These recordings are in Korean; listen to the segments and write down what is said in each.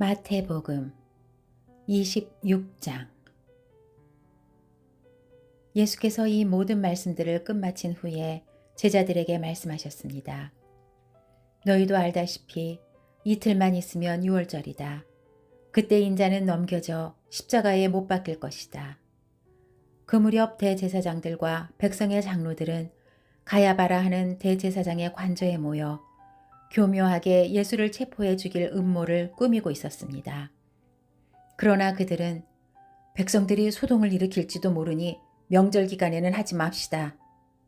마태복음 26장. 예수께서 이 모든 말씀들을 끝마친 후에 제자들에게 말씀하셨습니다. 너희도 알다시피 이틀만 있으면 유월절이다. 그때 인자는 넘겨져 십자가에 못 박힐 것이다. 그 무렵 대제사장들과 백성의 장로들은 가야바라 하는 대제사장의 관저에 모여 교묘하게 예수를 체포해 죽일 음모를 꾸미고 있었습니다. 그러나 그들은 백성들이 소동을 일으킬지도 모르니 명절 기간에는 하지 맙시다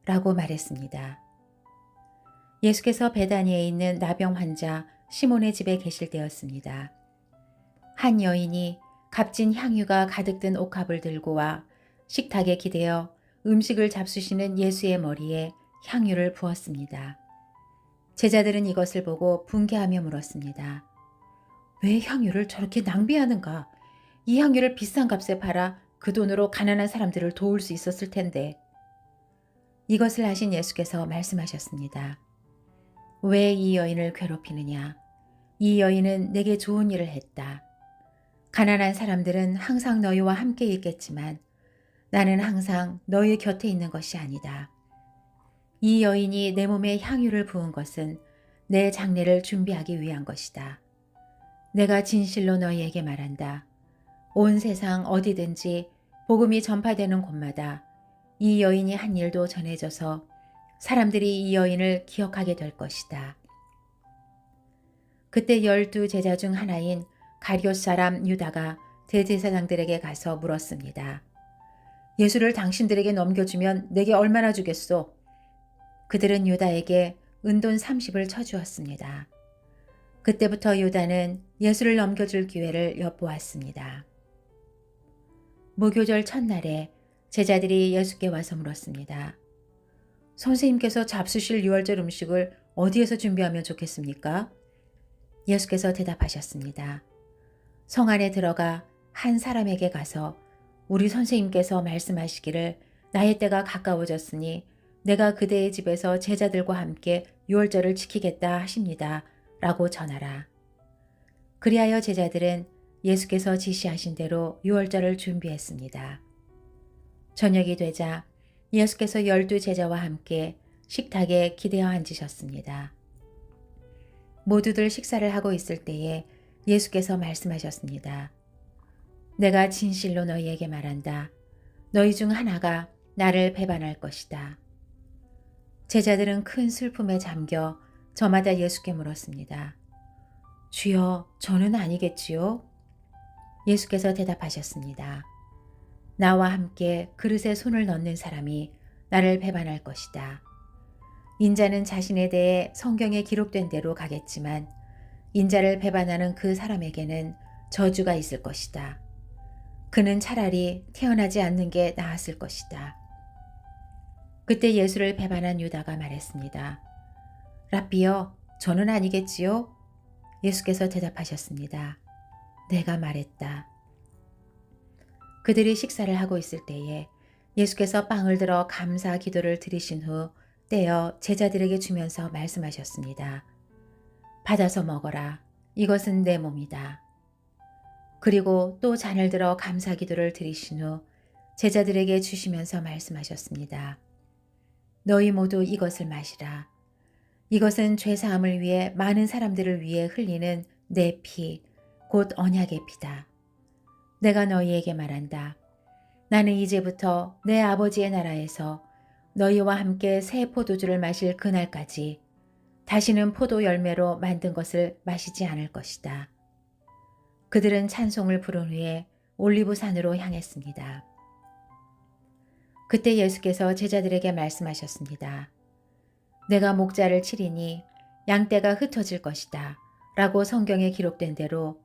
라고 말했습니다. 예수께서 베다니에 있는 나병 환자 시몬의 집에 계실 때였습니다. 한 여인이 값진 향유가 가득 든 옥합을 들고 와 식탁에 기대어 음식을 잡수시는 예수의 머리에 향유를 부었습니다. 제자들은 이것을 보고 분개하며 물었습니다. 왜 향유를 저렇게 낭비하는가? 이 향유를 비싼 값에 팔아 그 돈으로 가난한 사람들을 도울 수 있었을 텐데. 이것을 하신 예수께서 말씀하셨습니다. 왜 이 여인을 괴롭히느냐? 이 여인은 내게 좋은 일을 했다. 가난한 사람들은 항상 너희와 함께 있겠지만 나는 항상 너희 곁에 있는 것이 아니다. 이 여인이 내 몸에 향유를 부은 것은 내 장례를 준비하기 위한 것이다. 내가 진실로 너희에게 말한다. 온 세상 어디든지 복음이 전파되는 곳마다 이 여인이 한 일도 전해져서 사람들이 이 여인을 기억하게 될 것이다. 그때 12 제자 중 하나인 가룟 사람 유다가 대제사장들에게 가서 물었습니다. 예수를 당신들에게 넘겨주면 내게 얼마나 주겠소? 그들은 유다에게 은돈 30을 쳐주었습니다. 그때부터 유다는 예수를 넘겨줄 기회를 엿보았습니다. 무교절 첫날에 제자들이 예수께 와서 물었습니다. 선생님께서 잡수실 유월절 음식을 어디에서 준비하면 좋겠습니까? 예수께서 대답하셨습니다. 성 안에 들어가 한 사람에게 가서 우리 선생님께서 말씀하시기를 나의 때가 가까워졌으니 내가 그대의 집에서 제자들과 함께 유월절을 지키겠다 하십니다. 라고 전하라. 그리하여 제자들은 예수께서 지시하신 대로 유월절을 준비했습니다. 저녁이 되자 예수께서 12 제자와 함께 식탁에 기대어 앉으셨습니다. 모두들 식사를 하고 있을 때에 예수께서 말씀하셨습니다. 내가 진실로 너희에게 말한다. 너희 중 하나가 나를 배반할 것이다. 제자들은 큰 슬픔에 잠겨 저마다 예수께 물었습니다. 주여, 저는 아니겠지요? 예수께서 대답하셨습니다. 나와 함께 그릇에 손을 넣는 사람이 나를 배반할 것이다. 인자는 자신에 대해 성경에 기록된 대로 가겠지만 인자를 배반하는 그 사람에게는 저주가 있을 것이다. 그는 차라리 태어나지 않는 게 나았을 것이다. 그때 예수를 배반한 유다가 말했습니다. 랍비여, 저는 아니겠지요? 예수께서 대답하셨습니다. 내가 말했다. 그들이 식사를 하고 있을 때에 예수께서 빵을 들어 감사 기도를 드리신 후 떼어 제자들에게 주면서 말씀하셨습니다. 받아서 먹어라. 이것은 내 몸이다. 그리고 또 잔을 들어 감사 기도를 드리신 후 제자들에게 주시면서 말씀하셨습니다. 너희 모두 이것을 마시라. 이것은 죄사함을 위해 많은 사람들을 위해 흘리는 내 피, 곧 언약의 피다. 내가 너희에게 말한다. 나는 이제부터 내 아버지의 나라에서 너희와 함께 새 포도주를 마실 그날까지 다시는 포도 열매로 만든 것을 마시지 않을 것이다. 그들은 찬송을 부른 후에 올리브산으로 향했습니다. 그때 예수께서 제자들에게 말씀하셨습니다. 내가 목자를 치리니 양떼가 흩어질 것이다. 라고 성경에 기록된 대로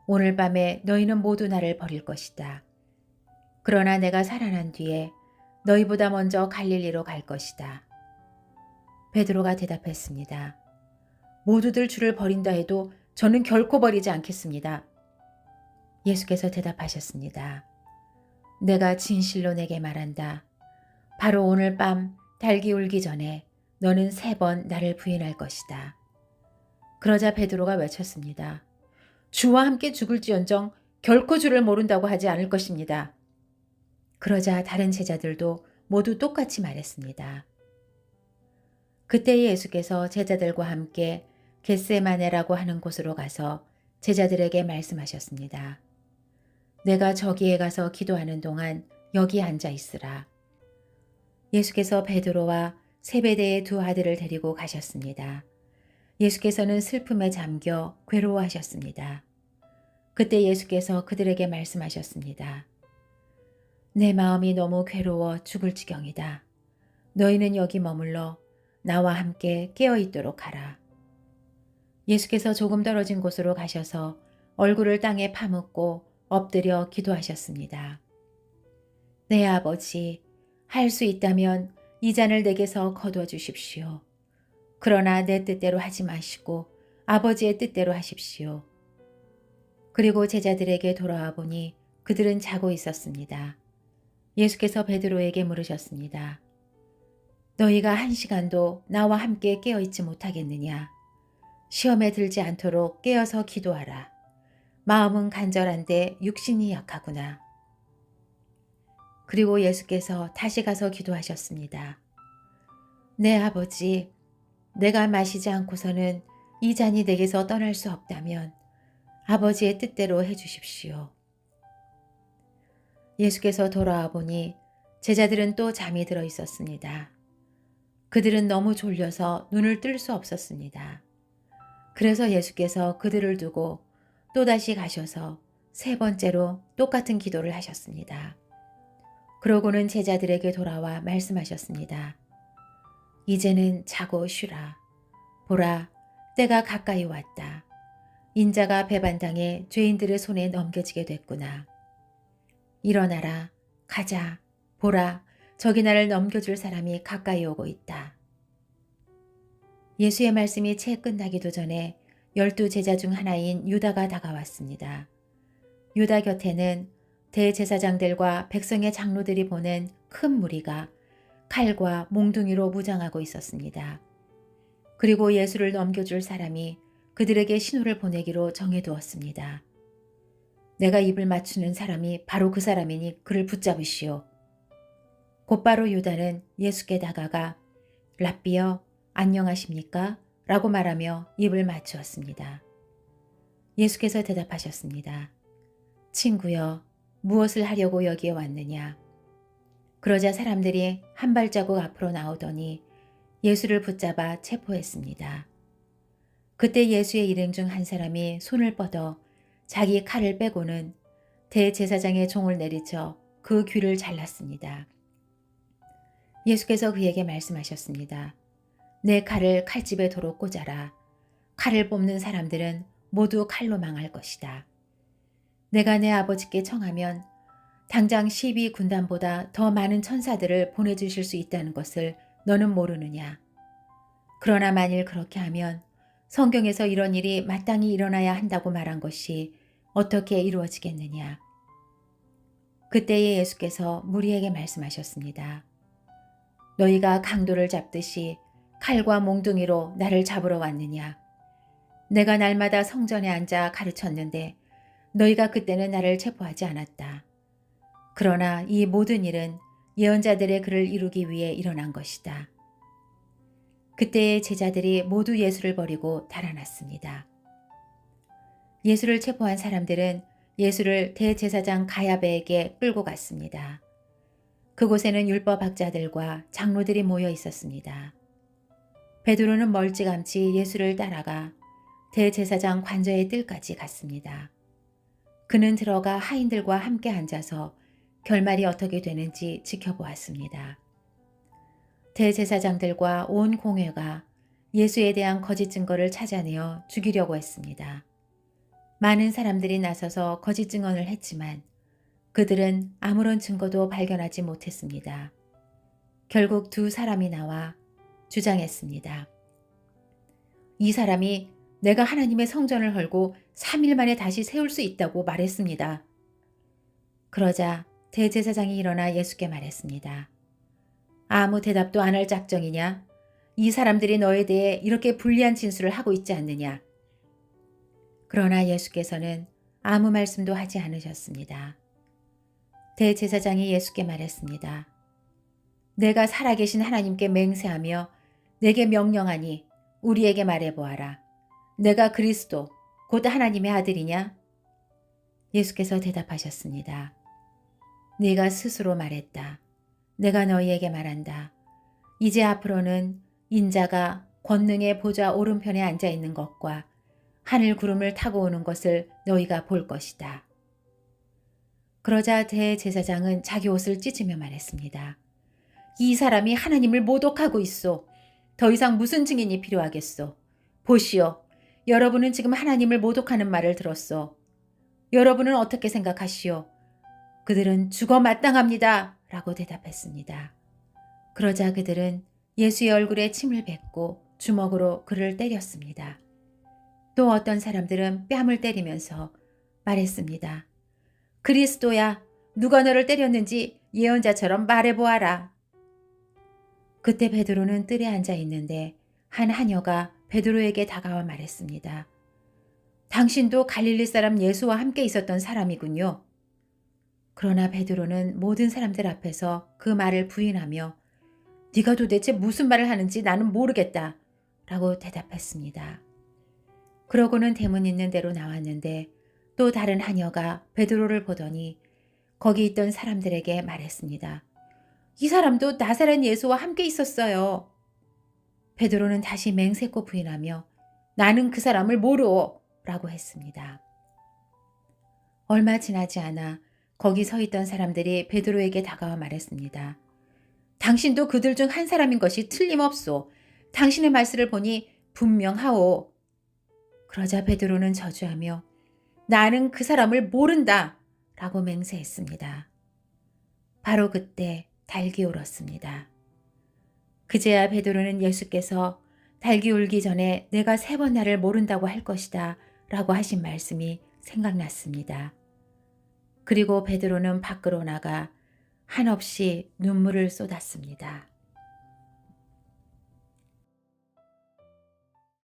오늘 밤에 너희는 모두 나를 버릴 것이다. 그러나 내가 살아난 뒤에 너희보다 먼저 갈릴리로 갈 것이다. 베드로가 대답했습니다. 모두들 주를 버린다 해도 저는 결코 버리지 않겠습니다. 예수께서 대답하셨습니다. 내가 진실로 내게 말한다. 바로 오늘 밤 달기 울기 전에 너는 3번 나를 부인할 것이다. 그러자 베드로가 외쳤습니다. 주와 함께 죽을지언정 결코 주를 모른다고 하지 않을 것입니다. 그러자 다른 제자들도 모두 똑같이 말했습니다. 그때 예수께서 제자들과 함께 겟세마네라고 하는 곳으로 가서 제자들에게 말씀하셨습니다. 내가 저기에 가서 기도하는 동안 여기 앉아 있으라. 예수께서 베드로와 세베대의 두 아들을 데리고 가셨습니다. 예수께서는 슬픔에 잠겨 괴로워하셨습니다. 그때 예수께서 그들에게 말씀하셨습니다. 내 마음이 너무 괴로워 죽을 지경이다. 너희는 여기 머물러 나와 함께 깨어 있도록 하라. 예수께서 조금 떨어진 곳으로 가셔서 얼굴을 땅에 파묻고 엎드려 기도하셨습니다. 내 아버지, 할 수 있다면 이 잔을 내게서 거두어 주십시오. 그러나 내 뜻대로 하지 마시고 아버지의 뜻대로 하십시오. 그리고 제자들에게 돌아와 보니 그들은 자고 있었습니다. 예수께서 베드로에게 물으셨습니다. 너희가 1시간도 나와 함께 깨어있지 못하겠느냐? 시험에 들지 않도록 깨어서 기도하라. 마음은 간절한데 육신이 약하구나. 그리고 예수께서 다시 가서 기도하셨습니다. 내 아버지, 내가 마시지 않고서는 이 잔이 내게서 떠날 수 없다면 아버지의 뜻대로 해주십시오. 예수께서 돌아와 보니 제자들은 또 잠이 들어 있었습니다. 그들은 너무 졸려서 눈을 뜰 수 없었습니다. 그래서 예수께서 그들을 두고 또다시 가셔서 3번째로 똑같은 기도를 하셨습니다. 그러고는 제자들에게 돌아와 말씀하셨습니다. 이제는 자고 쉬라. 보라, 때가 가까이 왔다. 인자가 배반당해 죄인들의 손에 넘겨지게 됐구나. 일어나라, 가자, 보라, 저기 나를 넘겨줄 사람이 가까이 오고 있다. 예수의 말씀이 채 끝나기도 전에 12 제자 중 하나인 유다가 다가왔습니다. 유다 곁에는 대제사장들과 백성의 장로들이 보낸 큰 무리가 칼과 몽둥이로 무장하고 있었습니다. 그리고 예수를 넘겨줄 사람이 그들에게 신호를 보내기로 정해두었습니다. 내가 입을 맞추는 사람이 바로 그 사람이니 그를 붙잡으시오. 곧바로 유다는 예수께 다가가 랍비여 안녕하십니까? 라고 말하며 입을 맞추었습니다. 예수께서 대답하셨습니다. 친구여, 무엇을 하려고 여기에 왔느냐? 그러자 사람들이 한 발자국 앞으로 나오더니 예수를 붙잡아 체포했습니다. 그때 예수의 일행 중 한 사람이 손을 뻗어 자기 칼을 빼고는 대제사장의 종을 내리쳐 그 귀를 잘랐습니다. 예수께서 그에게 말씀하셨습니다. 내 칼을 칼집에 도로 꽂아라. 칼을 뽑는 사람들은 모두 칼로 망할 것이다. 내가 내 아버지께 청하면 당장 12군단보다 더 많은 천사들을 보내주실 수 있다는 것을 너는 모르느냐. 그러나 만일 그렇게 하면 성경에서 이런 일이 마땅히 일어나야 한다고 말한 것이 어떻게 이루어지겠느냐. 그때에 예수께서 무리에게 말씀하셨습니다. 너희가 강도를 잡듯이 칼과 몽둥이로 나를 잡으러 왔느냐. 내가 날마다 성전에 앉아 가르쳤는데 너희가 그때는 나를 체포하지 않았다. 그러나 이 모든 일은 예언자들의 글을 이루기 위해 일어난 것이다. 그때의 제자들이 모두 예수를 버리고 달아났습니다. 예수를 체포한 사람들은 예수를 대제사장 가야베에게 끌고 갔습니다. 그곳에는 율법학자들과 장로들이 모여 있었습니다. 베드로는 멀찌감치 예수를 따라가 대제사장 관저의 뜰까지 갔습니다. 그는 들어가 하인들과 함께 앉아서 결말이 어떻게 되는지 지켜보았습니다. 대제사장들과 온 공회가 예수에 대한 거짓 증거를 찾아내어 죽이려고 했습니다. 많은 사람들이 나서서 거짓 증언을 했지만 그들은 아무런 증거도 발견하지 못했습니다. 결국 2 사람이 나와 주장했습니다. 이 사람이 내가 하나님의 성전을 헐고 3일 만에 다시 세울 수 있다고 말했습니다. 그러자 대제사장이 일어나 예수께 말했습니다. 아무 대답도 안 할 작정이냐? 이 사람들이 너에 대해 이렇게 불리한 진술을 하고 있지 않느냐? 그러나 예수께서는 아무 말씀도 하지 않으셨습니다. 대제사장이 예수께 말했습니다. 내가 살아계신 하나님께 맹세하며 내게 명령하니 우리에게 말해보아라. 내가 그리스도 곧 하나님의 아들이냐? 예수께서 대답하셨습니다. 네가 스스로 말했다. 내가 너희에게 말한다. 이제 앞으로는 인자가 권능의 보좌 오른편에 앉아 있는 것과 하늘 구름을 타고 오는 것을 너희가 볼 것이다. 그러자 대제사장은 자기 옷을 찢으며 말했습니다. 이 사람이 하나님을 모독하고 있소. 더 이상 무슨 증인이 필요하겠소. 보시오. 여러분은 지금 하나님을 모독하는 말을 들었소. 여러분은 어떻게 생각하시오? 그들은 죽어 마땅합니다. 라고 대답했습니다. 그러자 그들은 예수의 얼굴에 침을 뱉고 주먹으로 그를 때렸습니다. 또 어떤 사람들은 뺨을 때리면서 말했습니다. 그리스도야, 누가 너를 때렸는지 예언자처럼 말해보아라. 그때 베드로는 뜰에 앉아 있는데 한 하녀가 베드로에게 다가와 말했습니다. 당신도 갈릴리 사람 예수와 함께 있었던 사람이군요. 그러나 베드로는 모든 사람들 앞에서 그 말을 부인하며 네가 도대체 무슨 말을 하는지 나는 모르겠다 라고 대답했습니다. 그러고는 대문 있는 데로 나왔는데 또 다른 하녀가 베드로를 보더니 거기 있던 사람들에게 말했습니다. 이 사람도 나사렛 예수와 함께 있었어요. 베드로는 다시 맹세코 부인하며 나는 그 사람을 모르오 라고 했습니다. 얼마 지나지 않아 거기 서 있던 사람들이 베드로에게 다가와 말했습니다. 당신도 그들 중 한 사람인 것이 틀림없소. 당신의 말씀을 보니 분명하오. 그러자 베드로는 저주하며 나는 그 사람을 모른다 라고 맹세했습니다. 바로 그때 닭이 울었습니다. 그제야 베드로는 예수께서 닭이 울기 전에 내가 3번 나를 모른다고 할 것이다 라고 하신 말씀이 생각났습니다. 그리고 베드로는 밖으로 나가 한없이 눈물을 쏟았습니다.